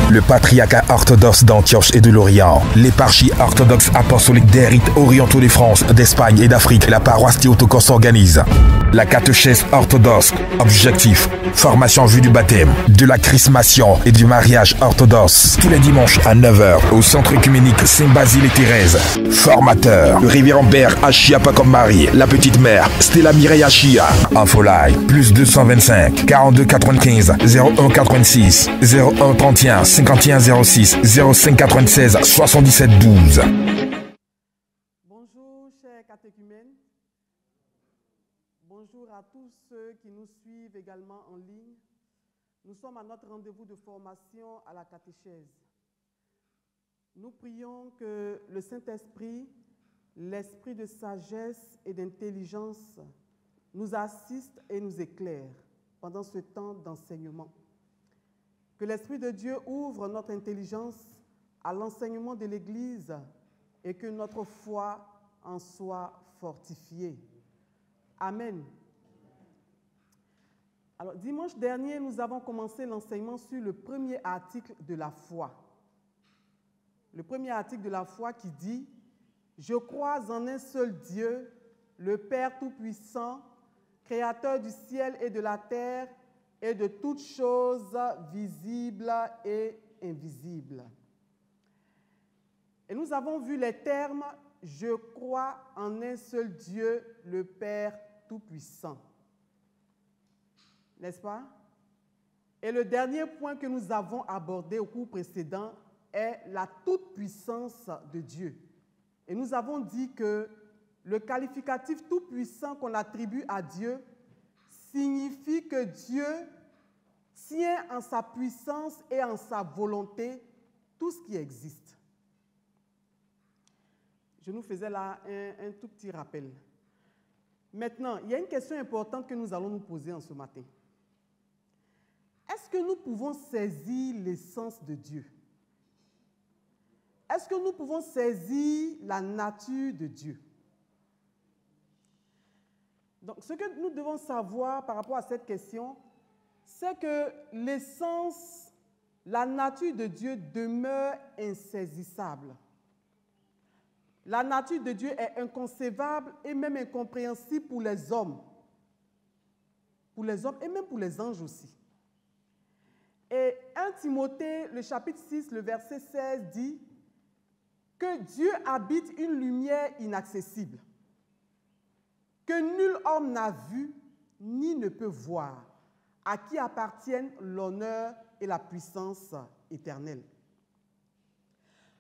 le patriarcat orthodoxe d'Antioche et de l'Orient, l'éparchie orthodoxe apostolique des rites orientaux de France, d'Espagne et d'Afrique, la paroisse Théotokos s'organise. La catéchèse orthodoxe, objectif, formation en vue du baptême, de la chrismation et du mariage orthodoxe, tous les dimanches à 9h au centre œcuménique Saint-Basile et Thérèse. Formateur, le révérend Père Achia Pacombari, la petite mère Stella Mireille Achia. Infoline, plus 225 42 95 01 86 01 31 51 06 05 96 77 12. Bonjour chers catéchumènes, bonjour à tous ceux qui nous suivent également en ligne. Nous sommes à notre rendez-vous de formation à la catéchèse. Nous prions que le Saint-Esprit, l'Esprit de sagesse et d'intelligence, nous assiste et nous éclaire pendant ce temps d'enseignement. Que l'Esprit de Dieu ouvre notre intelligence à l'enseignement de l'Église et que notre foi en soit fortifiée. Amen. Alors, dimanche dernier, nous avons commencé l'enseignement sur le premier article de la foi. Le premier article de la foi qui dit « Je crois en un seul Dieu, le Père Tout-Puissant, Créateur du ciel et de la terre, et de toutes choses visibles et invisibles. » Et nous avons vu les termes « Je crois en un seul Dieu, le Père Tout-Puissant ». N'est-ce pas? Et le dernier point que nous avons abordé au cours précédent est la toute-puissance de Dieu. Et nous avons dit que le qualificatif tout-puissant qu'on attribue à Dieu signifie que Dieu tient en sa puissance et en sa volonté tout ce qui existe. Je nous faisais là un tout petit rappel. Maintenant, il y a une question importante que nous allons nous poser en ce matin. Est-ce que nous pouvons saisir l'essence de Dieu? Est-ce que nous pouvons saisir la nature de Dieu? Donc, ce que nous devons savoir par rapport à cette question, c'est que l'essence, la nature de Dieu demeure insaisissable. La nature de Dieu est inconcevable et même incompréhensible pour les hommes. Pour les hommes et même pour les anges aussi. Et 1 Timothée, le chapitre 6, le verset 16 dit que Dieu habite une lumière inaccessible, que nul homme n'a vu ni ne peut voir, à qui appartiennent l'honneur et la puissance éternelle.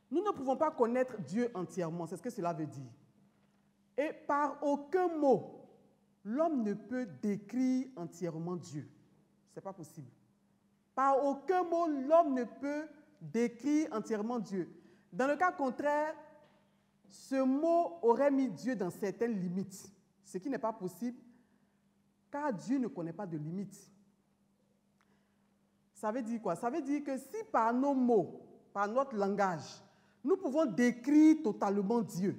Nous ne pouvons pas connaître Dieu entièrement, c'est ce que cela veut dire. Et par aucun mot, l'homme ne peut décrire entièrement Dieu. Ce n'est pas possible. Par aucun mot, l'homme ne peut décrire entièrement Dieu. Dans le cas contraire, ce mot aurait mis Dieu dans certaines limites, ce qui n'est pas possible, car Dieu ne connaît pas de limites. Ça veut dire quoi? Ça veut dire que si par nos mots, par notre langage, nous pouvons décrire totalement Dieu,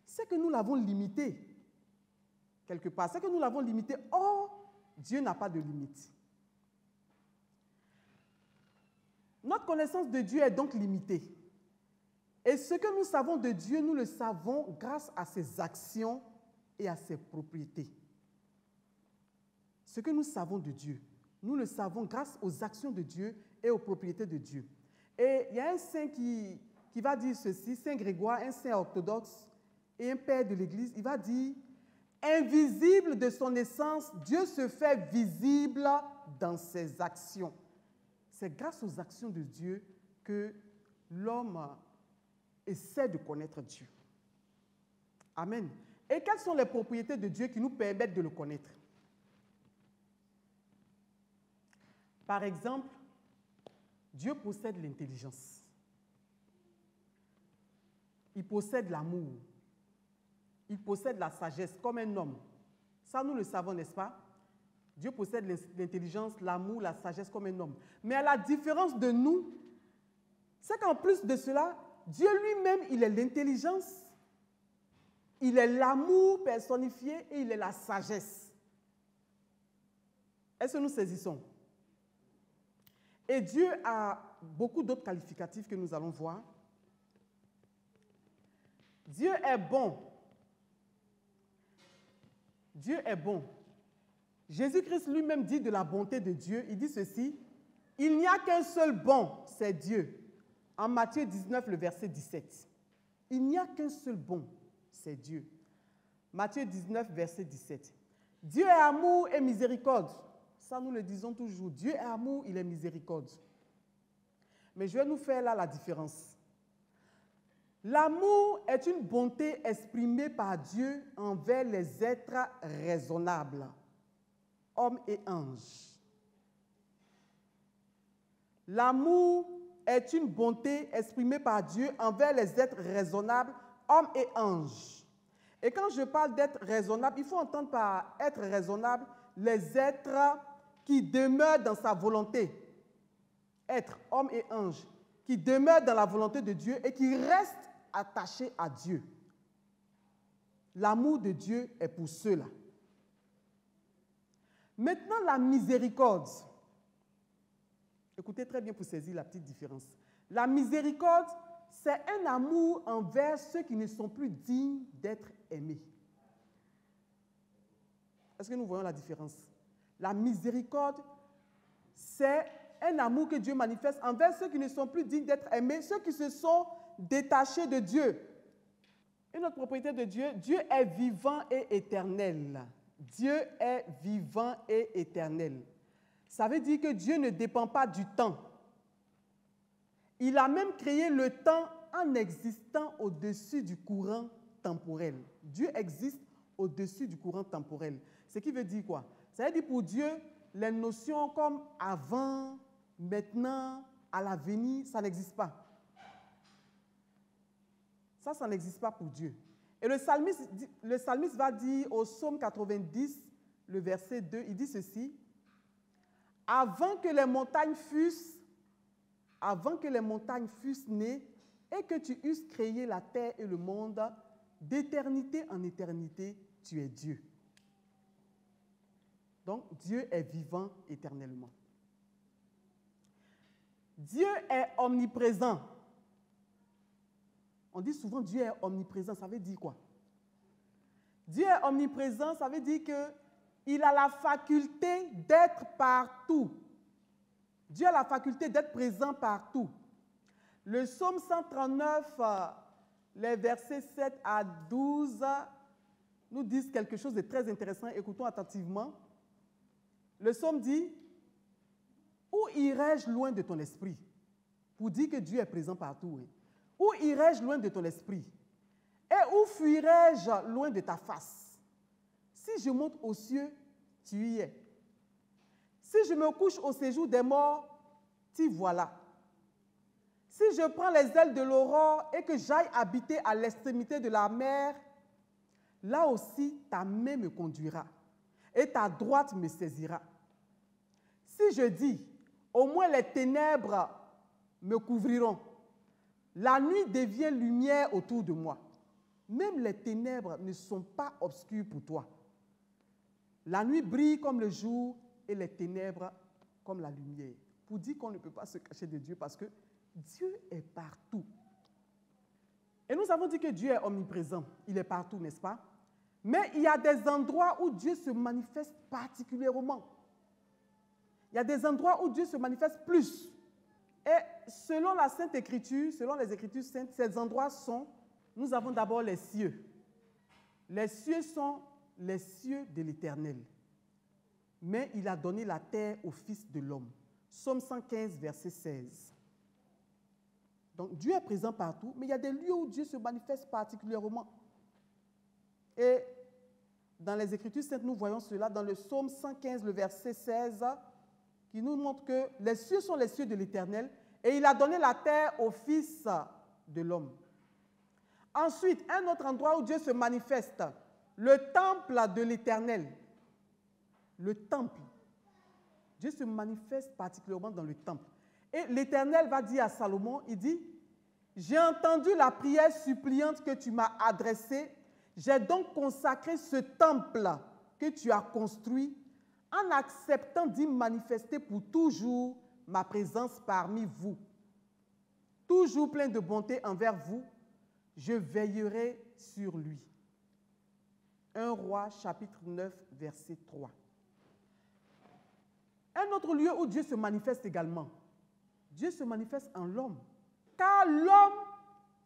c'est que nous l'avons limité. Quelque part, c'est que nous l'avons limité. Or, Dieu n'a pas de limite. Notre connaissance de Dieu est donc limitée. Et ce que nous savons de Dieu, nous le savons grâce à ses actions et à ses propriétés. Ce que nous savons de Dieu, nous le savons grâce aux actions de Dieu et aux propriétés de Dieu. Et il y a un saint qui va dire ceci, Saint Grégoire, un saint orthodoxe et un père de l'Église, il va dire « Invisible de son essence, Dieu se fait visible dans ses actions. » C'est grâce aux actions de Dieu que l'homme essaie de connaître Dieu. Amen. Et quelles sont les propriétés de Dieu qui nous permettent de le connaître? Par exemple, Dieu possède l'intelligence. Il possède l'amour. Il possède la sagesse comme un homme. Ça, nous le savons, n'est-ce pas? Dieu possède l'intelligence, l'amour, la sagesse comme un homme. Mais à la différence de nous, c'est qu'en plus de cela, Dieu lui-même, il est l'intelligence, il est l'amour personnifié et il est la sagesse. Est-ce que nous saisissons? Et Dieu a beaucoup d'autres qualificatifs que nous allons voir. Dieu est bon. Dieu est bon. Jésus-Christ lui-même dit de la bonté de Dieu, il dit ceci, « Il n'y a qu'un seul bon, c'est Dieu. » En Matthieu 19, le verset 17. Il n'y a qu'un seul bon, c'est Dieu. Matthieu 19, verset 17. Dieu est amour et miséricorde. Ça, nous le disons toujours. Dieu est amour, il est miséricorde. Mais je vais nous faire là la différence. L'amour est une bonté exprimée par Dieu envers les êtres raisonnables, hommes et anges. L'amour est une bonté exprimée par Dieu envers les êtres raisonnables, hommes et anges. Et quand je parle d'être raisonnable, il faut entendre par être raisonnable les êtres qui demeurent dans sa volonté. Être, hommes et anges, qui demeurent dans la volonté de Dieu et qui restent attachés à Dieu. L'amour de Dieu est pour ceux-là. Maintenant, la miséricorde. Écoutez très bien pour saisir la petite différence. La miséricorde, c'est un amour envers ceux qui ne sont plus dignes d'être aimés. Est-ce que nous voyons la différence? La miséricorde, c'est un amour que Dieu manifeste envers ceux qui ne sont plus dignes d'être aimés, ceux qui se sont détachés de Dieu. Et notre propriété de Dieu, Dieu est vivant et éternel. Dieu est vivant et éternel. Ça veut dire que Dieu ne dépend pas du temps. Il a même créé le temps en existant au-dessus du courant temporel. Dieu existe au-dessus du courant temporel. Ce qui veut dire quoi? Ça veut dire pour Dieu, les notions comme avant, maintenant, à l'avenir, ça n'existe pas. Ça n'existe pas pour Dieu. Et le psalmiste va dire au psaume 90, le verset 2, il dit ceci, « Avant que les montagnes fussent nées et que tu eusses créé la terre et le monde, d'éternité en éternité, tu es Dieu. » Donc, Dieu est vivant éternellement. Dieu est omniprésent. On dit souvent Dieu est omniprésent, ça veut dire quoi? Dieu est omniprésent, ça veut dire qu'il a la faculté d'être partout. Dieu a la faculté d'être présent partout. Le psaume 139, les versets 7 à 12, nous disent quelque chose de très intéressant. Écoutons attentivement. Le psaume dit, « Où irai-je loin de ton esprit ?» Pour dire que Dieu est présent partout. Hein. Où irai-je loin de ton esprit? Et où fuirai-je loin de ta face? Si je monte aux cieux, tu y es. Si je me couche au séjour des morts, t'y voilà. Si je prends les ailes de l'aurore et que j'aille habiter à l'extrémité de la mer, là aussi ta main me conduira et ta droite me saisira. Si je dis, au moins les ténèbres me couvriront, la nuit devient lumière autour de moi. Même les ténèbres ne sont pas obscures pour toi. La nuit brille comme le jour et les ténèbres comme la lumière. Pour dire qu'on ne peut pas se cacher de Dieu parce que Dieu est partout. Et nous avons dit que Dieu est omniprésent. Il est partout, n'est-ce pas? Mais il y a des endroits où Dieu se manifeste particulièrement. Il y a des endroits où Dieu se manifeste plus. Et selon la Sainte Écriture, selon les Écritures saintes, ces endroits sont, nous avons d'abord les cieux. Les cieux sont les cieux de l'Éternel. Mais il a donné la terre au Fils de l'homme. Psaume 115, verset 16. Donc Dieu est présent partout, mais il y a des lieux où Dieu se manifeste particulièrement. Et dans les Écritures saintes, nous voyons cela dans le Psaume 115, le verset 16, qui nous montre que les cieux sont les cieux de l'Éternel et il a donné la terre au Fils de l'homme. Ensuite, un autre endroit où Dieu se manifeste, le temple de l'Éternel. Le temple. Dieu se manifeste particulièrement dans le temple. Et l'Éternel va dire à Salomon, il dit, « J'ai entendu la prière suppliante que tu m'as adressée, j'ai donc consacré ce temple que tu as construit en acceptant d'y manifester pour toujours ma présence parmi vous. toujours plein de bonté envers vous, je veillerai sur lui. 1 Roi, chapitre 9, verset 3. Un autre lieu où Dieu se manifeste également. Dieu se manifeste en l'homme. Car l'homme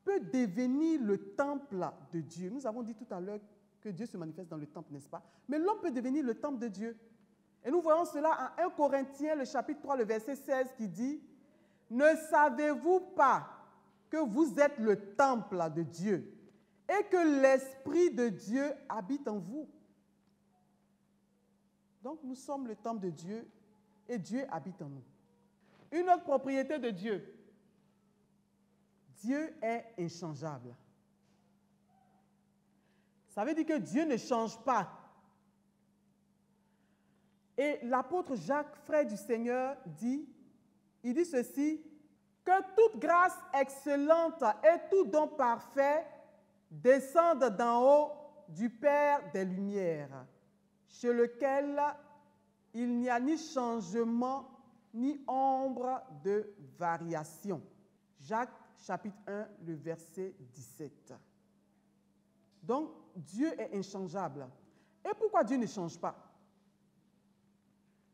peut devenir le temple de Dieu. Nous avons dit tout à l'heure que Dieu se manifeste dans le temple, n'est-ce pas? Mais l'homme peut devenir le temple de Dieu. Et nous voyons cela en 1 Corinthiens, le chapitre 3, le verset 16, qui dit « Ne savez-vous pas que vous êtes le temple de Dieu et que l'Esprit de Dieu habite en vous? » Donc nous sommes le temple de Dieu et Dieu habite en nous. Une autre propriété de Dieu. Dieu est inchangeable. Ça veut dire que Dieu ne change pas. Et l'apôtre Jacques, frère du Seigneur, dit ceci, que toute grâce excellente et tout don parfait descendent d'en haut du Père des Lumières, chez lequel il n'y a ni changement ni ombre de variation. Jacques, chapitre 1, le verset 17. Donc, Dieu est inchangeable. Et pourquoi Dieu ne change pas?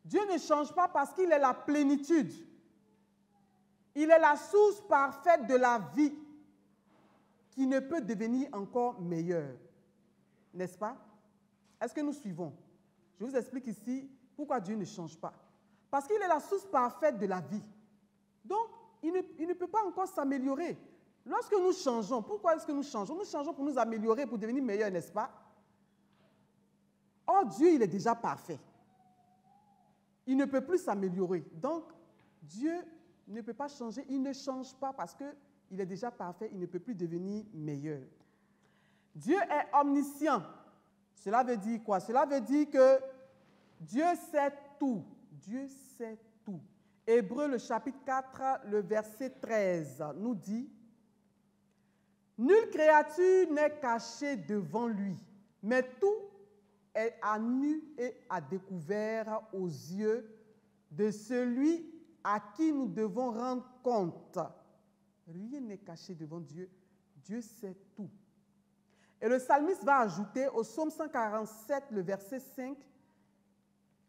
Dieu ne change pas parce qu'il est la plénitude. Il est la source parfaite de la vie qui ne peut devenir encore meilleure. N'est-ce pas? Est-ce que nous suivons? Je vous explique ici pourquoi Dieu ne change pas. Parce qu'il est la source parfaite de la vie. Donc, il ne peut pas encore s'améliorer. Lorsque nous changeons, pourquoi est-ce que nous changeons? Nous changeons pour nous améliorer, pour devenir meilleurs, n'est-ce pas? Or, Dieu, il est déjà parfait. Il ne peut plus s'améliorer. Donc, Dieu ne peut pas changer. Il ne change pas parce qu'il est déjà parfait. Il ne peut plus devenir meilleur. Dieu est omniscient. Cela veut dire quoi? Cela veut dire que Dieu sait tout. Dieu sait tout. Hébreux, le chapitre 4, le verset 13, nous dit « Nulle créature n'est cachée devant lui, mais tout est à nu et à découvert aux yeux de celui à qui nous devons rendre compte. » Rien n'est caché devant Dieu. Dieu sait tout. Et le psalmiste va ajouter au psaume 147, le verset 5,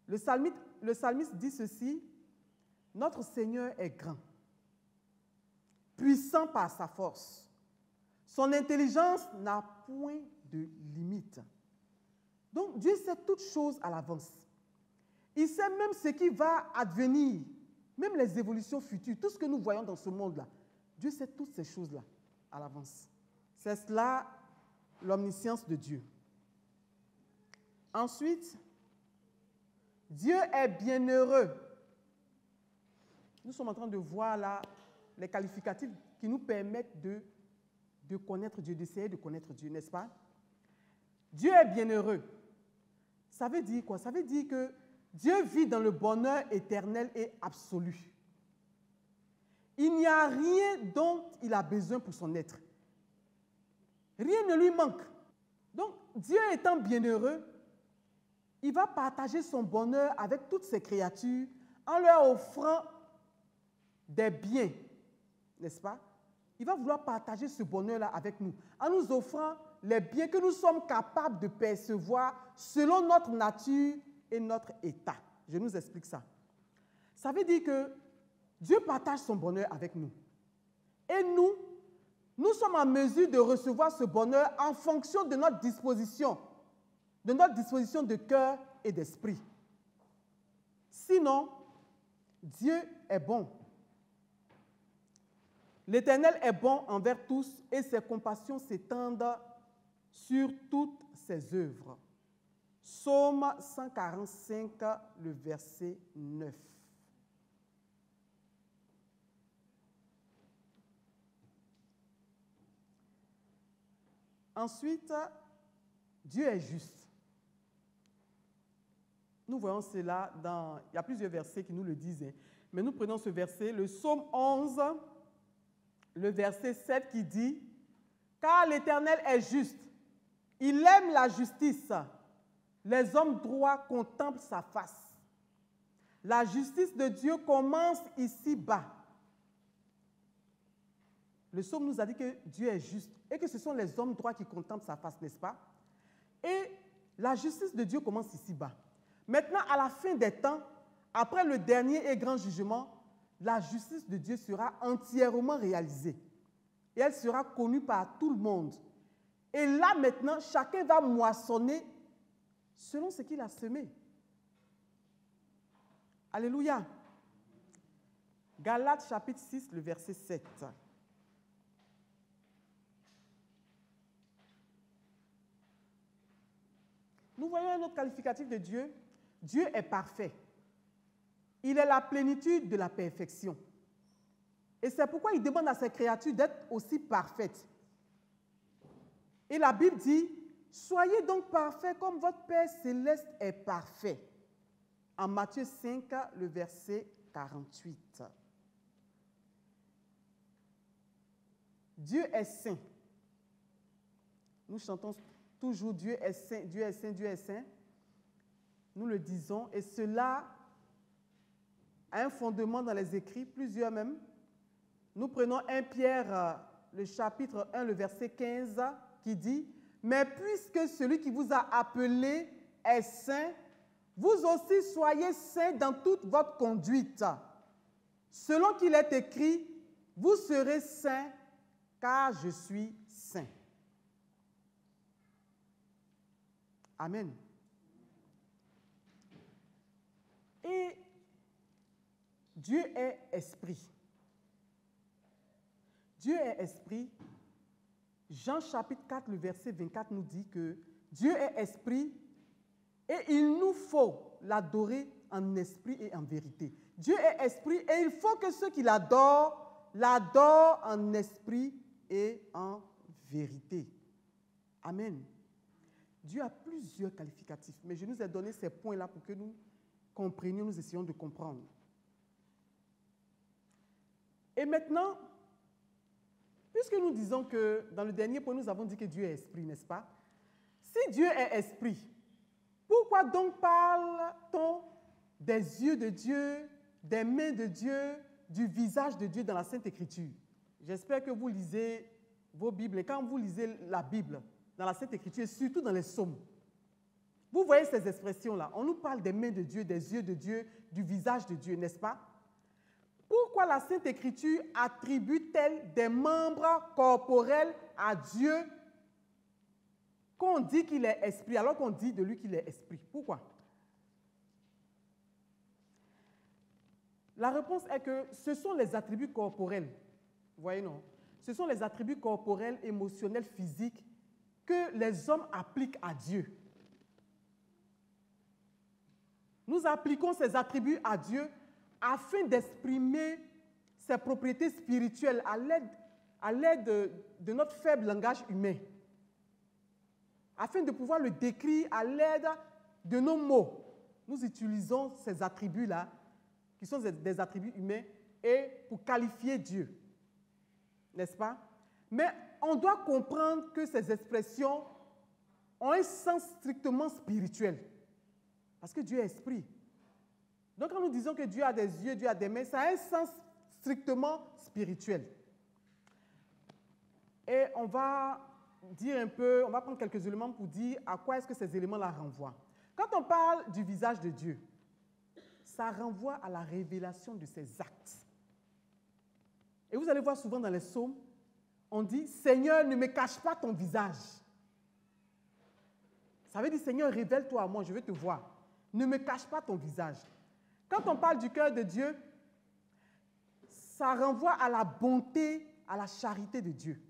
le psalmiste dit ceci, « Notre Seigneur est grand, puissant par sa force. Son intelligence n'a point de limite. » Donc, Dieu sait toutes choses à l'avance. Il sait même ce qui va advenir, même les évolutions futures, tout ce que nous voyons dans ce monde-là. Dieu sait toutes ces choses-là à l'avance. C'est cela, l'omniscience de Dieu. Ensuite, Dieu est bienheureux. Nous sommes en train de voir là les qualificatifs qui nous permettent de connaître Dieu, d'essayer de connaître Dieu, n'est-ce pas? Dieu est bienheureux. Ça veut dire quoi? Ça veut dire que Dieu vit dans le bonheur éternel et absolu. Il n'y a rien dont il a besoin pour son être. Rien ne lui manque. Donc, Dieu étant bienheureux, il va partager son bonheur avec toutes ses créatures en leur offrant des biens, n'est-ce pas? Il va vouloir partager ce bonheur-là avec nous, en nous offrant les biens que nous sommes capables de percevoir selon notre nature et notre état. Je nous explique ça. Ça veut dire que Dieu partage son bonheur avec nous. Et nous sommes en mesure de recevoir ce bonheur en fonction de notre disposition de cœur et d'esprit. Sinon, Dieu est bon. L'Éternel est bon envers tous et ses compassions s'étendent sur toutes ses œuvres. Psaume 145, le verset 9. Ensuite, Dieu est juste. Nous voyons cela il y a plusieurs versets qui nous le disent, mais nous prenons ce verset, le psaume 11, le verset 7 qui dit « Car l'Éternel est juste, il aime la justice, les hommes droits contemplent sa face. La justice de Dieu commence ici-bas. Le psaume nous a dit que Dieu est juste et que ce sont les hommes droits qui contemplent sa face, n'est-ce pas? Et la justice de Dieu commence ici-bas. Maintenant, à la fin des temps, après le dernier et grand jugement, la justice de Dieu sera entièrement réalisée. Et elle sera connue par tout le monde. Et là, maintenant, chacun va moissonner selon ce qu'il a semé. Alléluia. Galates chapitre 6, le verset 7. Nous voyons un autre qualificatif de Dieu. Dieu est parfait. Il est la plénitude de la perfection. Et c'est pourquoi il demande à ses créatures d'être aussi parfaites. Et la Bible dit, soyez donc parfaits comme votre Père céleste est parfait. En Matthieu 5, le verset 48. Dieu est saint. Nous chantons toujours Dieu est saint, Dieu est saint, Dieu est saint. Nous le disons, et cela a un fondement dans les Écrits, plusieurs même. Nous prenons 1 Pierre, le chapitre 1, le verset 15, qui dit « Mais puisque celui qui vous a appelé est saint, vous aussi soyez saints dans toute votre conduite. Selon qu'il est écrit, vous serez saints, car je suis saint. » Amen. Et Dieu est esprit. Dieu est esprit. Jean chapitre 4, le verset 24 nous dit que Dieu est esprit et il nous faut l'adorer en esprit et en vérité. Dieu est esprit et il faut que ceux qui l'adorent en esprit et en vérité. Amen. Dieu a plusieurs qualificatifs, mais je nous ai donné ces points-là pour que nous comprenions, nous essayons de comprendre. Et maintenant, puisque nous disons que dans le dernier point, nous avons dit que Dieu est esprit, n'est-ce pas? Si Dieu est esprit, pourquoi donc parle-t-on des yeux de Dieu, des mains de Dieu, du visage de Dieu dans la Sainte Écriture? J'espère que vous lisez vos Bibles et quand vous lisez la Bible dans la Sainte Écriture, et surtout dans les psaumes, vous voyez ces expressions-là. On nous parle des mains de Dieu, des yeux de Dieu, du visage de Dieu, n'est-ce pas? Pourquoi la Sainte Écriture attribue-t-elle des membres corporels à Dieu qu'on dit qu'il est esprit, alors qu'on dit de lui qu'il est esprit? Pourquoi? La réponse est que ce sont les attributs corporels. Vous voyez, non? Ce sont les attributs corporels, émotionnels, physiques que les hommes appliquent à Dieu. Nous appliquons ces attributs à Dieu afin d'exprimer ses propriétés spirituelles à l'aide de notre faible langage humain, afin de pouvoir le décrire à l'aide de nos mots. Nous utilisons ces attributs-là, qui sont des attributs humains, et pour qualifier Dieu, n'est-ce pas? Mais on doit comprendre que ces expressions ont un sens strictement spirituel, parce que Dieu est esprit. Donc, quand nous disons que Dieu a des yeux, Dieu a des mains, ça a un sens strictement spirituel. Et on va dire un peu, on va prendre quelques éléments pour dire à quoi est-ce que ces éléments-là renvoient. Quand on parle du visage de Dieu, ça renvoie à la révélation de ses actes. Et vous allez voir souvent dans les psaumes, on dit, Seigneur, ne me cache pas ton visage. Ça veut dire, Seigneur, révèle-toi à moi, je veux te voir. Ne me cache pas ton visage. Quand on parle du cœur de Dieu, ça renvoie à la bonté, à la charité de Dieu.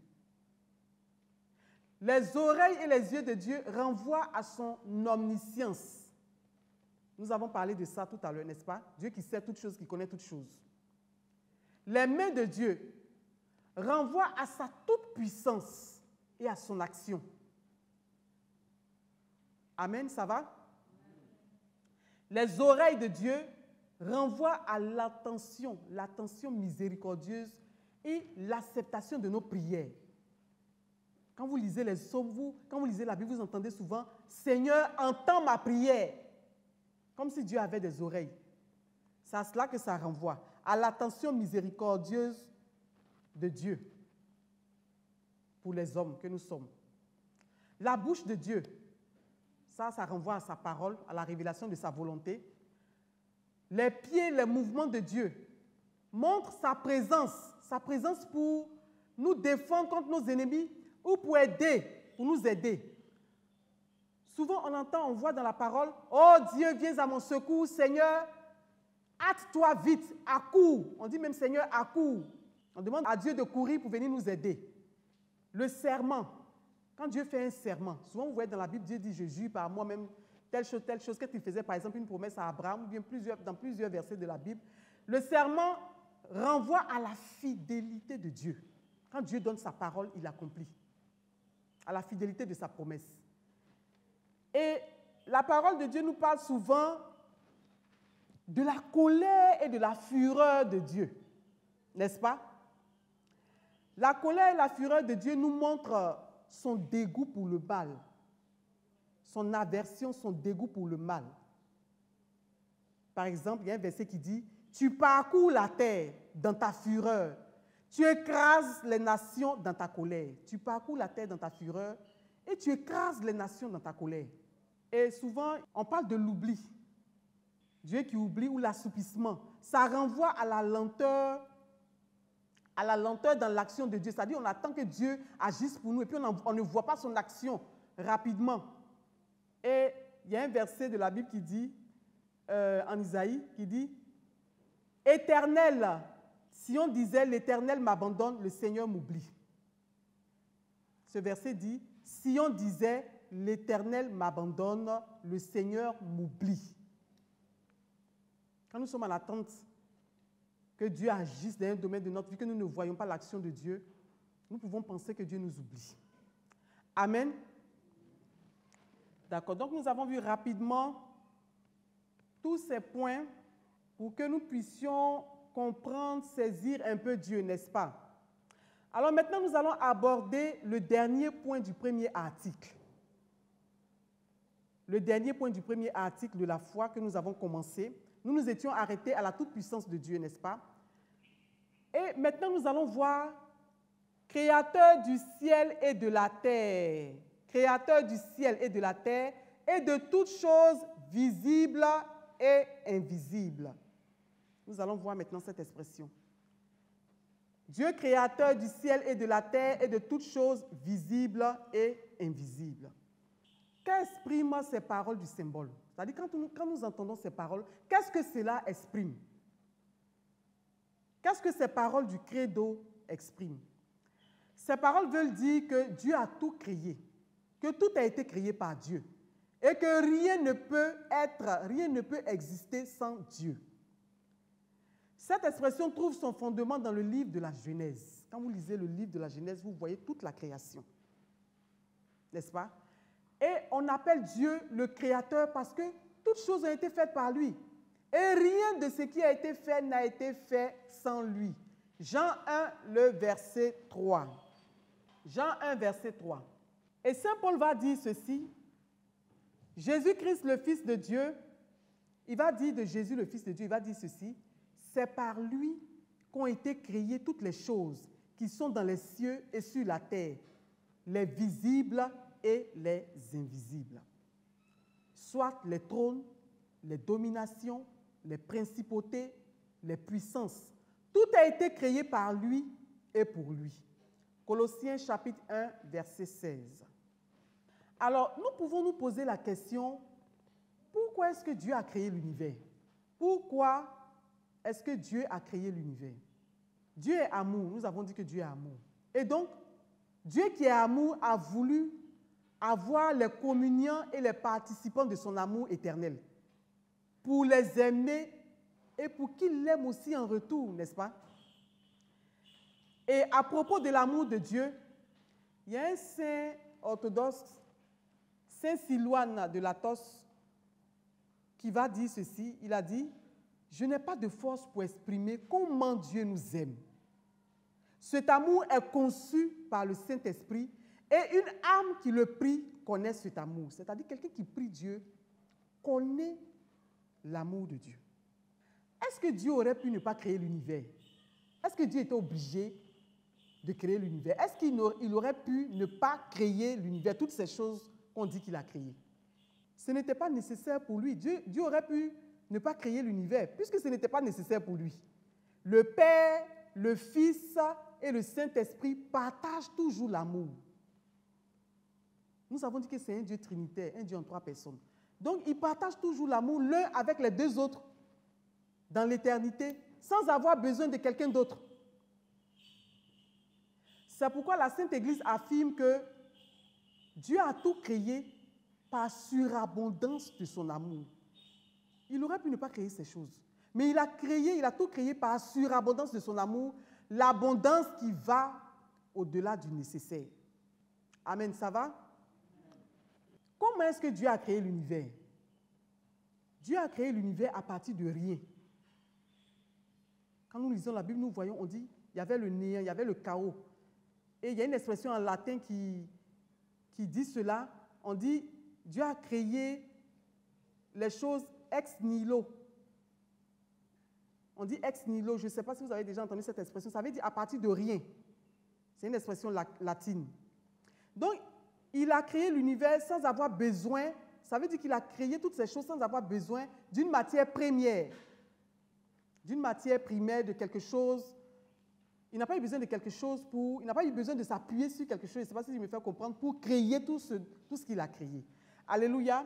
Les oreilles et les yeux de Dieu renvoient à son omniscience. Nous avons parlé de ça tout à l'heure, n'est-ce pas? Dieu qui sait toutes choses, qui connaît toutes choses. Les mains de Dieu renvoient à sa toute-puissance et à son action. Amen, ça va? Les oreilles de Dieu renvoient à l'attention miséricordieuse et l'acceptation de nos prières. Quand vous lisez les psaumes, quand vous lisez la Bible, vous entendez souvent « Seigneur, entends ma prière », comme si Dieu avait des oreilles. C'est à cela que ça renvoie, à l'attention miséricordieuse de Dieu. pour les hommes que nous sommes. La bouche de Dieu, ça renvoie à sa parole, à la révélation de sa volonté. Les pieds, les mouvements de Dieu montrent sa présence pour nous défendre contre nos ennemis ou pour nous aider. Souvent, on voit dans la parole, « Oh Dieu, viens à mon secours, Seigneur, hâte-toi vite, accours. » On dit même « Seigneur, accours. » On demande à Dieu de courir pour venir nous aider. Le serment, quand Dieu fait un serment, souvent vous voyez dans la Bible, Dieu dit « Je jure par moi-même telle chose. » Quand il faisait par exemple une promesse à Abraham, ou bien dans plusieurs versets de la Bible, le serment renvoie à la fidélité de Dieu. Quand Dieu donne sa parole, il l'accomplit. À la fidélité de sa promesse. Et la parole de Dieu nous parle souvent de la colère et de la fureur de Dieu. N'est-ce pas? La colère et la fureur de Dieu nous montrent son dégoût pour le mal, son aversion, son dégoût pour le mal. Par exemple, il y a un verset qui dit « Tu parcours la terre dans ta fureur, tu écrases les nations dans ta colère. » Tu parcours la terre dans ta fureur et tu écrases les nations dans ta colère. Et souvent, on parle de l'oubli. Dieu qui oublie ou l'assoupissement. Ça renvoie à la lenteur dans l'action de Dieu. C'est-à-dire, on attend que Dieu agisse pour nous et puis on ne voit pas son action rapidement. Et il y a un verset de la Bible qui dit, en Isaïe, qui dit « Éternel, si on disait l'Éternel m'abandonne, le Seigneur m'oublie. » Ce verset dit « Si on disait l'Éternel m'abandonne, le Seigneur m'oublie. » Quand nous sommes en attente que Dieu agisse dans un domaine de notre vie, que nous ne voyons pas l'action de Dieu, nous pouvons penser que Dieu nous oublie. Amen. D'accord. Donc nous avons vu rapidement tous ces points pour que nous puissions comprendre, saisir un peu Dieu, n'est-ce pas? Alors maintenant, nous allons aborder le dernier point du premier article. Le dernier point du premier article de la foi que nous avons commencé. Nous nous étions arrêtés à la toute-puissance de Dieu, n'est-ce pas? Et maintenant, nous allons voir Créateur du ciel et de la terre. Créateur du ciel et de la terre et de toutes choses visibles et invisibles. Nous allons voir maintenant cette expression. Dieu créateur du ciel et de la terre et de toutes choses visibles et invisibles. Qu'expriment ces paroles du symbole? C'est-à-dire quand nous entendons ces paroles, qu'est-ce que cela exprime? Qu'est-ce que ces paroles du credo expriment? Ces paroles veulent dire que Dieu a tout créé, que tout a été créé par Dieu et que rien ne peut exister sans Dieu. Cette expression trouve son fondement dans le livre de la Genèse. Quand vous lisez le livre de la Genèse, vous voyez toute la création. N'est-ce pas? Et on appelle Dieu le Créateur parce que toutes choses ont été faites par lui. Et rien de ce qui a été fait n'a été fait sans lui. Jean 1, le verset 3. Jean 1, verset 3. Et Saint Paul va dire ceci. Jésus-Christ, le Fils de Dieu, il va dire de Jésus, le Fils de Dieu, il va dire ceci. C'est par lui qu'ont été créées toutes les choses qui sont dans les cieux et sur la terre, les visibles et les invisibles. Soit les trônes, les dominations, les principautés, les puissances. Tout a été créé par lui et pour lui. Colossiens chapitre 1, verset 16. Alors, nous pouvons nous poser la question, pourquoi est-ce que Dieu a créé l'univers? Pourquoi est-ce que Dieu a créé l'univers? Dieu est amour, nous avons dit que Dieu est amour. Et donc, Dieu qui est amour a voulu avoir les communiants et les participants de son amour éternel, pour les aimer et pour qu'ils l'aiment aussi en retour, n'est-ce pas? Et à propos de l'amour de Dieu, il y a un saint orthodoxe, Saint Silouane de Latos, qui va dire ceci. Il a dit, « Je n'ai pas de force pour exprimer comment Dieu nous aime. Cet amour est conçu par le Saint-Esprit et une âme qui le prie connaît cet amour. » C'est-à-dire quelqu'un qui prie Dieu connaît l'amour de Dieu. Est-ce que Dieu aurait pu ne pas créer l'univers? Est-ce que Dieu était obligé de créer l'univers? Est-ce qu'il aurait pu ne pas créer l'univers, toutes ces choses qu'on dit qu'il a créées? Ce n'était pas nécessaire pour lui. Dieu aurait pu ne pas créer l'univers, puisque ce n'était pas nécessaire pour lui. Le Père, le Fils et le Saint-Esprit partagent toujours l'amour. Nous avons dit que c'est un Dieu trinitaire, un Dieu en 3 personnes. Donc, ils partagent toujours l'amour l'un avec les 2 autres dans l'éternité, sans avoir besoin de quelqu'un d'autre. C'est pourquoi la Sainte Église affirme que Dieu a tout créé par surabondance de son amour. Il aurait pu ne pas créer ces choses, mais il a tout créé par surabondance de son amour, l'abondance qui va au-delà du nécessaire. Amen, ça va? Comment est-ce que Dieu a créé l'univers? Dieu a créé l'univers à partir de rien. Quand nous lisons la Bible, nous voyons, on dit, il y avait le néant, il y avait le chaos. Et il y a une expression en latin qui dit cela. On dit, Dieu a créé les choses ex nihilo. On dit ex nihilo, je ne sais pas si vous avez déjà entendu cette expression, ça veut dire à partir de rien. C'est une expression latine. Donc, il a créé l'univers sans avoir besoin, ça veut dire qu'il a créé toutes ces choses sans avoir besoin d'une matière première, d'une matière primaire, de quelque chose. Il n'a pas eu besoin de quelque chose il n'a pas eu besoin de s'appuyer sur quelque chose, je ne sais pas si je me fais comprendre, pour créer tout ce qu'il a créé. Alléluia.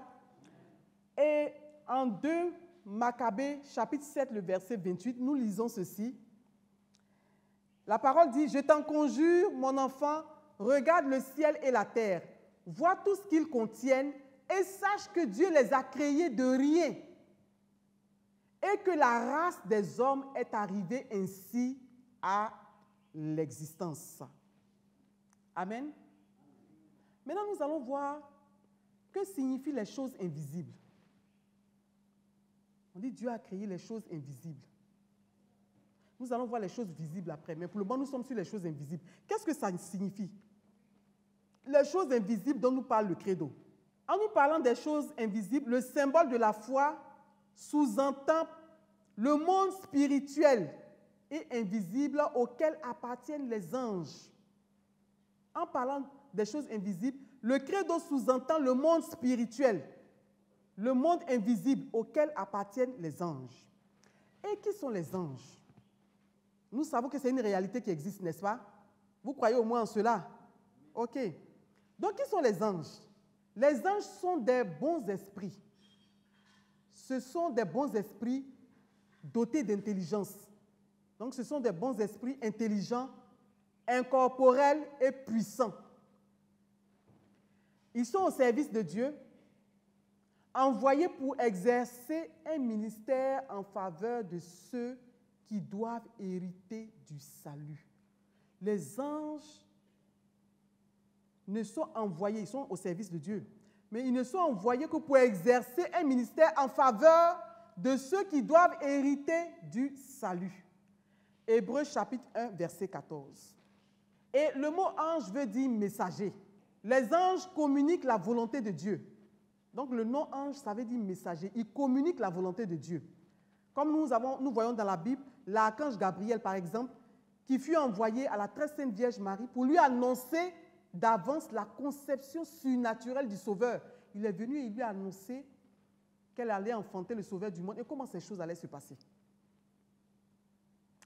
Et en 2 Maccabées, chapitre 7, le verset 28, nous lisons ceci. La parole dit, « Je t'en conjure, mon enfant, regarde le ciel et la terre, vois tout ce qu'ils contiennent et sache que Dieu les a créés de rien et que la race des hommes est arrivée ainsi à l'existence. » Amen. Maintenant, nous allons voir que signifient les choses invisibles. On dit Dieu a créé les choses invisibles. Nous allons voir les choses visibles après, mais pour le moment, nous sommes sur les choses invisibles. Qu'est-ce que ça signifie? Les choses invisibles dont nous parle le credo. En nous parlant des choses invisibles, le symbole de la foi sous-entend le monde spirituel et invisible auquel appartiennent les anges. En parlant des choses invisibles, le credo sous-entend le monde spirituel, le monde invisible auquel appartiennent les anges. Et qui sont les anges? Nous savons que c'est une réalité qui existe, n'est-ce pas? Vous croyez au moins en cela? Ok. Donc, qui sont les anges? Les anges sont des bons esprits. Ce sont des bons esprits dotés d'intelligence. Donc, ce sont des bons esprits intelligents, incorporels et puissants. Ils sont au service de Dieu, envoyés pour exercer un ministère en faveur de ceux qui doivent hériter du salut. Les anges ne sont envoyés, ils sont au service de Dieu, mais ils ne sont envoyés que pour exercer un ministère en faveur de ceux qui doivent hériter du salut. Hébreux chapitre 1, verset 14. Et le mot ange veut dire messager. Les anges communiquent la volonté de Dieu. Donc le nom ange, ça veut dire messager. Ils communiquent la volonté de Dieu. Comme nous voyons dans la Bible, l'archange Gabriel, par exemple, qui fut envoyé à la très sainte Vierge Marie pour lui annoncer d'avance la conception surnaturelle du Sauveur. Il est venu et il lui a annoncé qu'elle allait enfanter le Sauveur du monde et comment ces choses allaient se passer.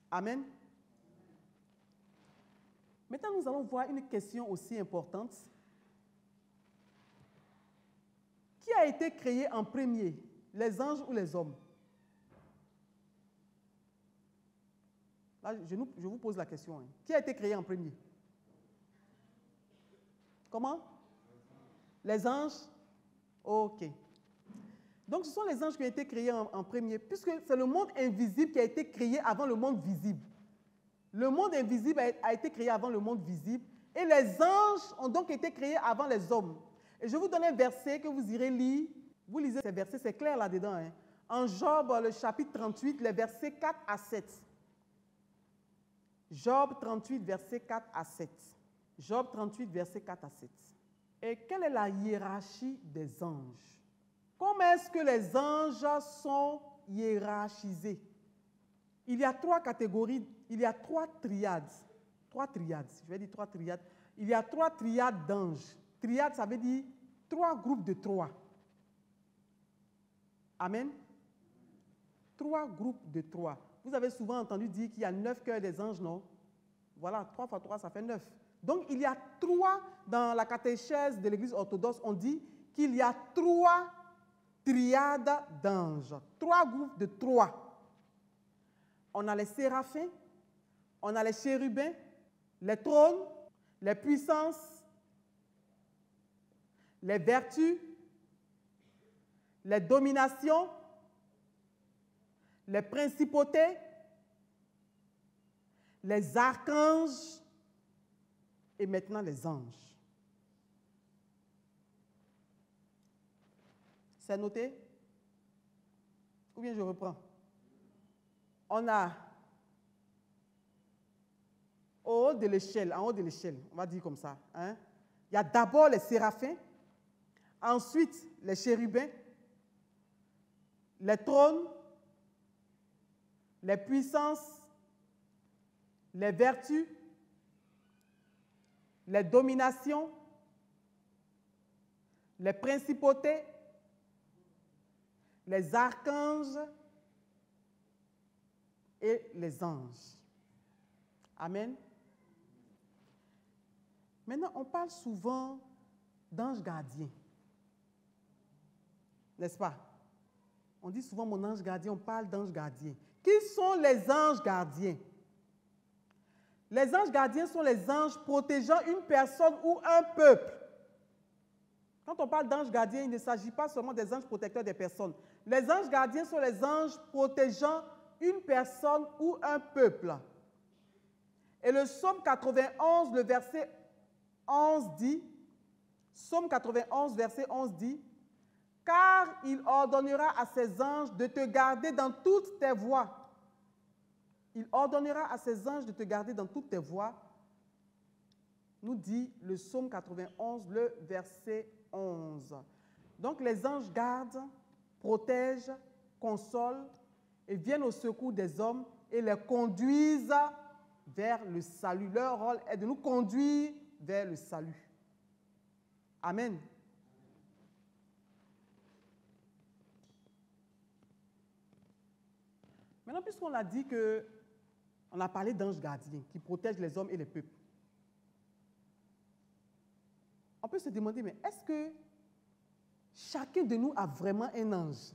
Amen. Maintenant, nous allons voir une question aussi importante. Qui a été créé en premier, les anges ou les hommes? Là, je vous pose la question. Qui a été créé en premier? Comment? Les anges? Ok. Donc, ce sont les anges qui ont été créés en premier, puisque c'est le monde invisible qui a été créé avant le monde visible. Le monde invisible a été créé avant le monde visible, et les anges ont donc été créés avant les hommes. Et je vous donne un verset que vous irez lire. Vous lisez ces versets, c'est clair là-dedans. En Job, le chapitre 38, les versets 4 à 7. Job 38, versets 4 à 7. Job 38, versets 4 à 7. Et quelle est la hiérarchie des anges? Comment est-ce que les anges sont hiérarchisés? Il y a 3 catégories, il y a 3 triades. 3 triades. Je vais dire 3 triades. Il y a 3 triades d'anges. Triade, ça veut dire 3 groupes de 3. Amen. 3 groupes de 3. Vous avez souvent entendu dire qu'il y a 9 cœurs des anges, non? Voilà, 3 fois 3, ça fait 9. Donc, il y a 3, dans la catéchèse de l'Église orthodoxe, on dit qu'il y a 3 triades d'anges. 3 groupes de 3. On a les séraphins, on a les chérubins, les trônes, les puissances, les vertus, les dominations, les principautés, les archanges et maintenant les anges. C'est noté? Ou bien je reprends? On a en haut de l'échelle, on va dire comme ça, hein? Il y a d'abord les séraphins, ensuite les chérubins, les trônes, les puissances, les vertus, les dominations, les principautés, les archanges et les anges. Amen. Maintenant, on parle souvent d'anges gardiens. N'est-ce pas? On dit souvent mon ange gardien, on parle d'anges gardiens. Qui sont les anges gardiens? Les anges gardiens sont les anges protégeant une personne ou un peuple. Quand on parle d'anges gardiens, il ne s'agit pas seulement des anges protecteurs des personnes. Les anges gardiens sont les anges protégeant une personne ou un peuple. Et le psaume 91, le verset 11 dit, psaume 91, verset 11 dit, « Car il ordonnera à ses anges de te garder dans toutes tes voies. » Il ordonnera à ses anges de te garder dans toutes tes voies, nous dit le psaume 91, le verset 11. Donc les anges gardent, protègent, consolent et viennent au secours des hommes et les conduisent vers le salut. Leur rôle est de nous conduire vers le salut. Amen. Maintenant, puisqu'on a dit que on a parlé d'anges gardiens qui protègent les hommes et les peuples, on peut se demander, mais est-ce que chacun de nous a vraiment un ange?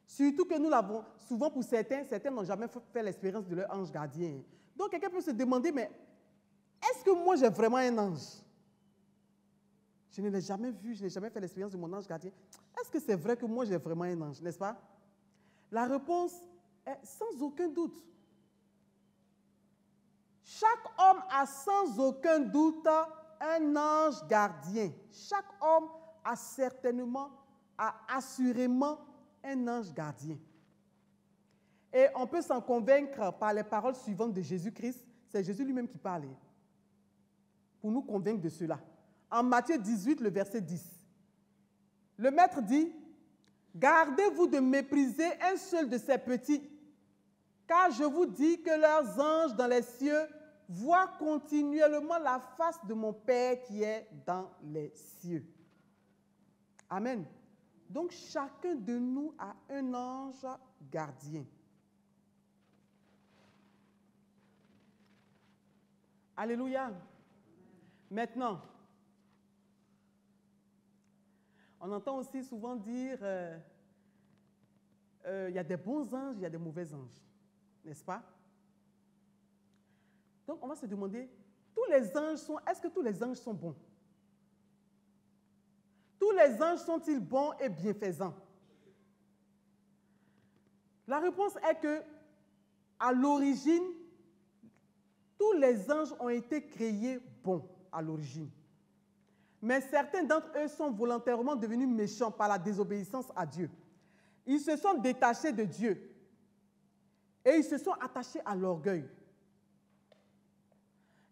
Surtout que nous l'avons, souvent pour certains n'ont jamais fait l'expérience de leur ange gardien. Donc quelqu'un peut se demander, mais est-ce que moi j'ai vraiment un ange? Je ne l'ai jamais vu, je n'ai jamais fait l'expérience de mon ange gardien. Est-ce que c'est vrai que moi j'ai vraiment un ange, n'est-ce pas? La réponse est sans aucun doute. Chaque homme a sans aucun doute un ange gardien. Chaque homme a certainement, a assurément un ange gardien. Et on peut s'en convaincre par les paroles suivantes de Jésus-Christ. C'est Jésus lui-même qui parlait. Pour nous convaincre de cela. En Matthieu 18, le verset 10. Le Maître dit, « Gardez-vous de mépriser un seul de ces petits, car je vous dis que leurs anges dans les cieux voient continuellement la face de mon Père qui est dans les cieux. » Amen. Donc, chacun de nous a un ange gardien. Alléluia. Maintenant, on entend aussi souvent dire, il y a des bons anges, il y a des mauvais anges. N'est-ce pas? Donc, on va se demander, est-ce que tous les anges sont bons? Tous les anges sont-ils bons et bienfaisants? La réponse est que, à l'origine, tous les anges ont été créés bons à l'origine. Mais certains d'entre eux sont volontairement devenus méchants par la désobéissance à Dieu. Ils se sont détachés de Dieu et ils se sont attachés à l'orgueil.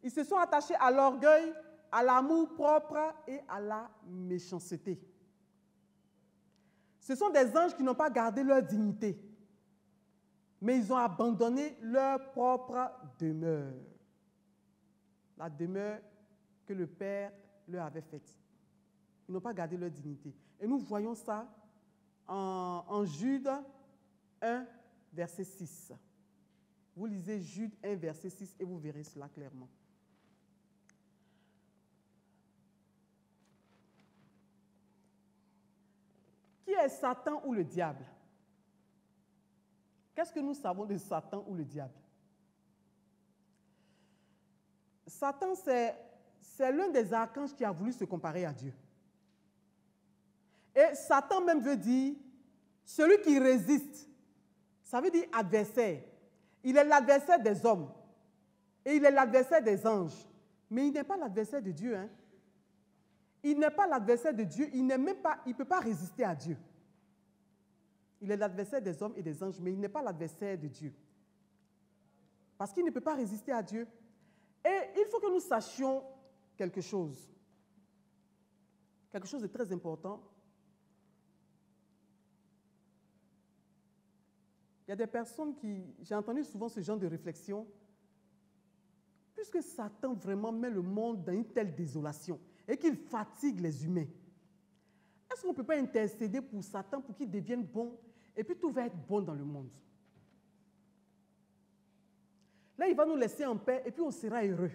Ils se sont attachés à l'orgueil, à l'amour propre et à la méchanceté. Ce sont des anges qui n'ont pas gardé leur dignité, mais ils ont abandonné leur propre demeure. la demeure que le Père leur avait faite. Ils n'ont pas gardé leur dignité. Et nous voyons ça en Jude 1, verset 6. Vous lisez Jude 1, verset 6 et vous verrez cela clairement. Qui est Satan ou le diable? Qu'est-ce que nous savons de Satan ou le diable? Satan, c'est l'un des archanges qui a voulu se comparer à Dieu. Et Satan même veut dire celui qui résiste. Ça veut dire adversaire. Il est l'adversaire des hommes. Et il est l'adversaire des anges. Mais il n'est pas l'adversaire de Dieu. Hein? Il n'est pas l'adversaire de Dieu. Il ne peut pas résister à Dieu. Il est l'adversaire des hommes et des anges, mais il n'est pas l'adversaire de Dieu. Parce qu'il ne peut pas résister à Dieu. Et il faut que nous sachions quelque chose. Quelque chose de très important. Il y a des personnes j'ai entendu souvent ce genre de réflexion, puisque Satan vraiment met le monde dans une telle désolation et qu'il fatigue les humains. Est-ce qu'on ne peut pas intercéder pour Satan pour qu'il devienne bon et puis tout va être bon dans le monde? Là, il va nous laisser en paix et puis on sera heureux.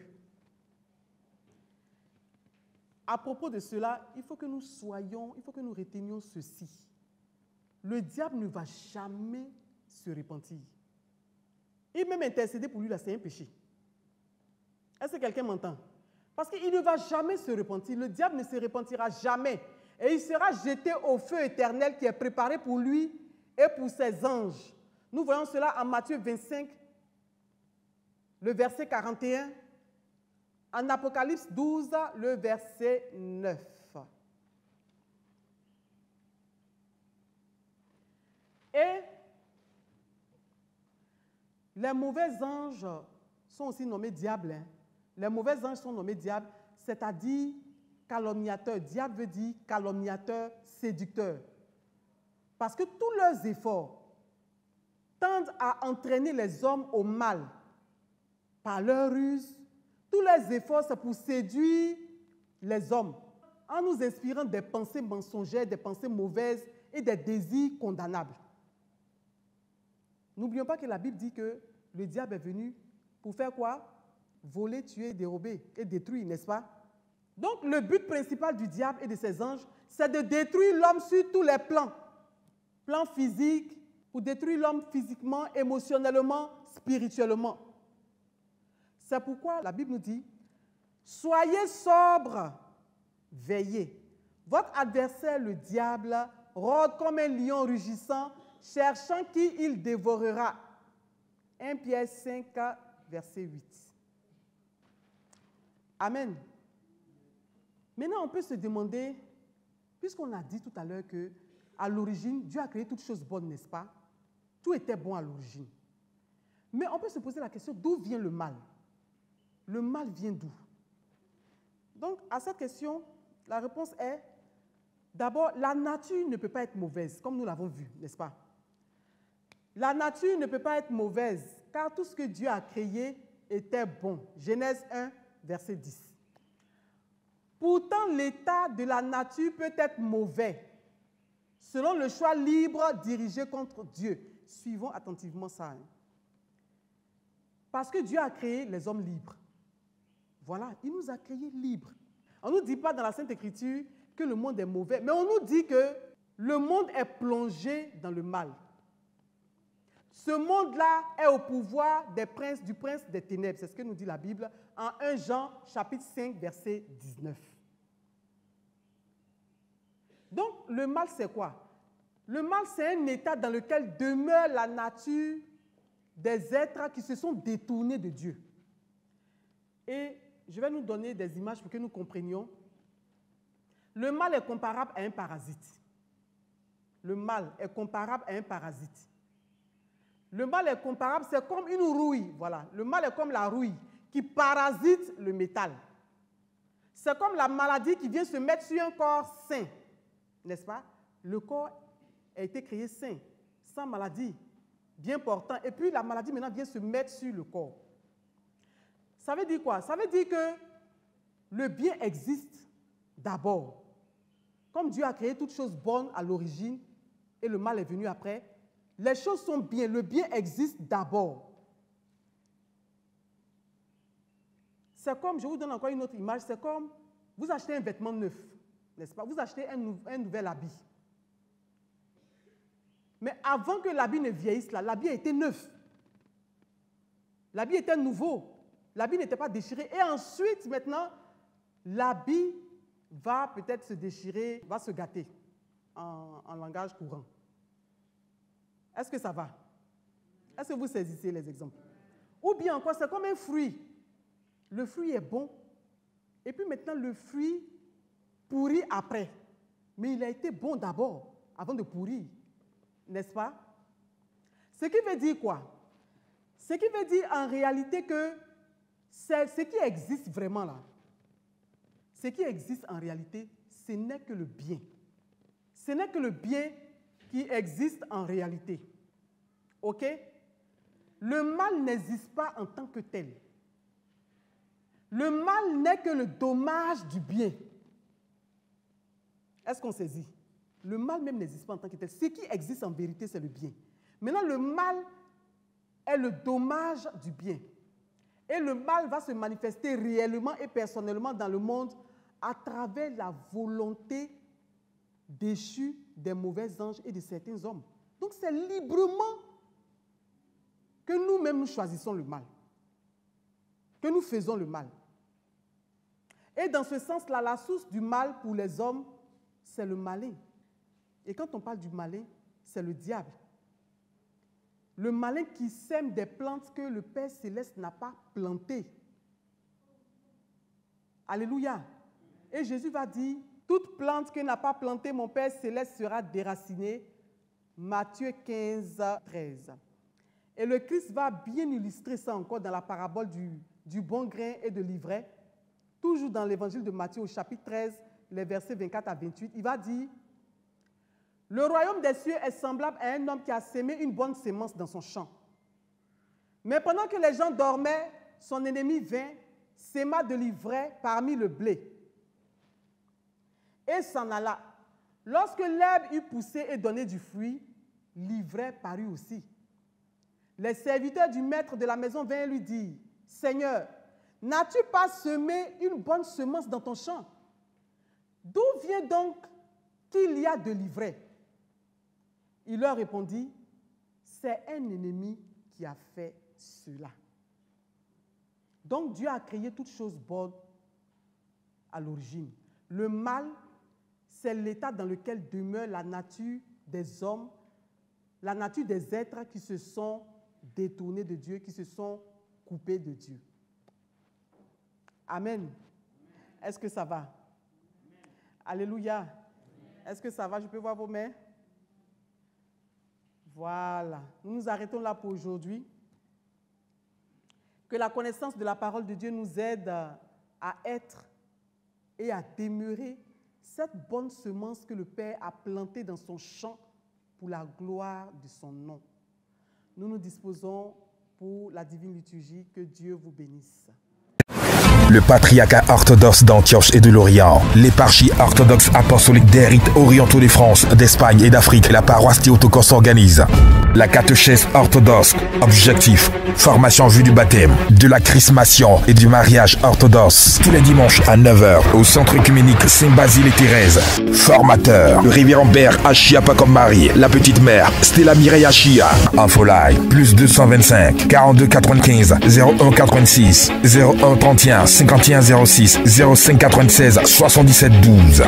À propos de cela, il faut que nous retenions ceci. Le diable ne va jamais se repentir. Et même intercéder pour lui, là, c'est un péché. Est-ce que quelqu'un m'entend? Parce qu'il ne va jamais se repentir. Le diable ne se repentira jamais. Et il sera jeté au feu éternel qui est préparé pour lui et pour ses anges. Nous voyons cela en Matthieu 25, le verset 41. En Apocalypse 12, le verset 9. Et les mauvais anges sont aussi nommés diables. Hein. Les mauvais anges sont nommés diables, c'est-à-dire calomniateurs. Diable veut dire calomniateur, séducteur. Parce que tous leurs efforts tendent à entraîner les hommes au mal par leur ruse. Tous leurs efforts, c'est pour séduire les hommes en nous inspirant des pensées mensongères, des pensées mauvaises et des désirs condamnables. N'oublions pas que la Bible dit que le diable est venu pour faire quoi? Voler, tuer, dérober et détruire, n'est-ce pas? Donc, le but principal du diable et de ses anges, c'est de détruire l'homme sur tous les plans. Plan physique, pour détruire l'homme physiquement, émotionnellement, spirituellement. C'est pourquoi la Bible nous dit, soyez sobres, veillez. Votre adversaire, le diable, rôde comme un lion rugissant, cherchant qui il dévorera. 1 Pierre 5, verset 8. Amen. Maintenant, on peut se demander, puisqu'on a dit tout à l'heure qu'à l'origine, Dieu a créé toutes choses bonnes, n'est-ce pas? Tout était bon à l'origine. Mais on peut se poser la question, d'où vient le mal? Le mal vient d'où? Donc, à cette question, la réponse est, d'abord, la nature ne peut pas être mauvaise, comme nous l'avons vu, n'est-ce pas? La nature ne peut pas être mauvaise, car tout ce que Dieu a créé était bon. Genèse 1, verset 10. Pourtant, l'état de la nature peut être mauvais, selon le choix libre dirigé contre Dieu. Suivons attentivement ça. Hein. Parce que Dieu a créé les hommes libres. Voilà, il nous a créés libres. On ne nous dit pas dans la Sainte Écriture que le monde est mauvais, mais on nous dit que le monde est plongé dans le mal. Ce monde-là est au pouvoir du prince des ténèbres. C'est ce que nous dit la Bible en 1 Jean, chapitre 5, verset 19. Donc, le mal, c'est quoi? Le mal, c'est un état dans lequel demeure la nature des êtres qui se sont détournés de Dieu. Et je vais nous donner des images pour que nous comprenions. Le mal est comparable à un parasite. Le mal est comparable à un parasite. Le mal est comparable, c'est comme une rouille. Voilà. Le mal est comme la rouille qui parasite le métal. C'est comme la maladie qui vient se mettre sur un corps sain. N'est-ce pas? Le corps a été créé sain, sans maladie, bien portant. Et puis la maladie maintenant vient se mettre sur le corps. Ça veut dire quoi? Ça veut dire que le bien existe d'abord. Comme Dieu a créé toutes choses bonnes à l'origine et le mal est venu après, les choses sont bien. Le bien existe d'abord. C'est comme, je vous donne encore une autre image, c'est comme vous achetez un vêtement neuf, n'est-ce pas? Vous achetez un nouvel habit. Mais avant que l'habit ne vieillisse, l'habit était neuf. L'habit était nouveau. L'habit n'était pas déchiré. Et ensuite, maintenant, l'habit va peut-être se déchirer, va se gâter en langage courant. Est-ce que ça va? Est-ce que vous saisissez les exemples? Ou bien encore, c'est comme un fruit. Le fruit est bon. Et puis maintenant, le fruit pourrit après. Mais il a été bon d'abord, avant de pourrir. N'est-ce pas? Ce qui veut dire quoi? Ce qui veut dire en réalité que ce qui existe vraiment là, ce qui existe en réalité, ce n'est que le bien. Ce n'est que le bien qui existe en réalité. OK? Le mal n'existe pas en tant que tel. Le mal n'est que le dommage du bien. Est-ce qu'on saisit? Le mal même n'existe pas en tant que tel. Ce qui existe en vérité, c'est le bien. Maintenant, le mal est le dommage du bien. Et le mal va se manifester réellement et personnellement dans le monde à travers la volonté déchue des mauvais anges et de certains hommes. Donc, c'est librement que nous-mêmes nous choisissons le mal, que nous faisons le mal. Et dans ce sens-là, la source du mal pour les hommes, c'est le malin. Et quand on parle du malin, c'est le diable. Le malin qui sème des plantes que le Père Céleste n'a pas plantées. Alléluia. Et Jésus va dire, toute plante que n'a pas plantée mon Père Céleste sera déracinée. Matthieu 15, 13. Et le Christ va bien illustrer ça encore dans la parabole du bon grain et de l'ivraie. Toujours dans l'évangile de Matthieu au chapitre 13, les versets 24 à 28. Il va dire, le royaume des cieux est semblable à un homme qui a sémé une bonne sémence dans son champ. Mais pendant que les gens dormaient, son ennemi vint, séma de l'ivraie parmi le blé et s'en alla. Lorsque l'herbe eut poussé et donné du fruit, l'ivraie parut aussi. Les serviteurs du maître de la maison vinrent lui dire, « Seigneur, n'as-tu pas semé une bonne semence dans ton champ? D'où vient donc qu'il y a de l'ivraie? » Il leur répondit, « C'est un ennemi qui a fait cela. » Donc Dieu a créé toutes choses bonnes à l'origine. Le mal, c'est l'état dans lequel demeure la nature des hommes, la nature des êtres qui se sont détournés de Dieu, qui se sont coupés de Dieu. Amen. Est-ce que ça va? Alléluia. Est-ce que ça va? Je peux voir vos mains? Voilà. Nous nous arrêtons là pour aujourd'hui. Que la connaissance de la parole de Dieu nous aide à être et à demeurer cette bonne semence que le Père a plantée dans son champ pour la gloire de son nom. Nous nous disposons pour la divine liturgie. Que Dieu vous bénisse. Le patriarcat orthodoxe d'Antioche et de l'Orient, l'éparchie orthodoxe apostolique des rites orientaux de France, d'Espagne et d'Afrique, la paroisse Théotokos s'organise. La catéchèse orthodoxe, objectif, formation en vue du baptême, de la chrismation et du mariage orthodoxe. Tous les dimanches à 9h au centre œcuménique Saint-Basile et Thérèse. Formateur, le révérend Père Achia Pacombari, la petite mère Stella Mireille Achia. Infoline, plus 225 42 95 01 86 01 31 51 06 05 96 77 12.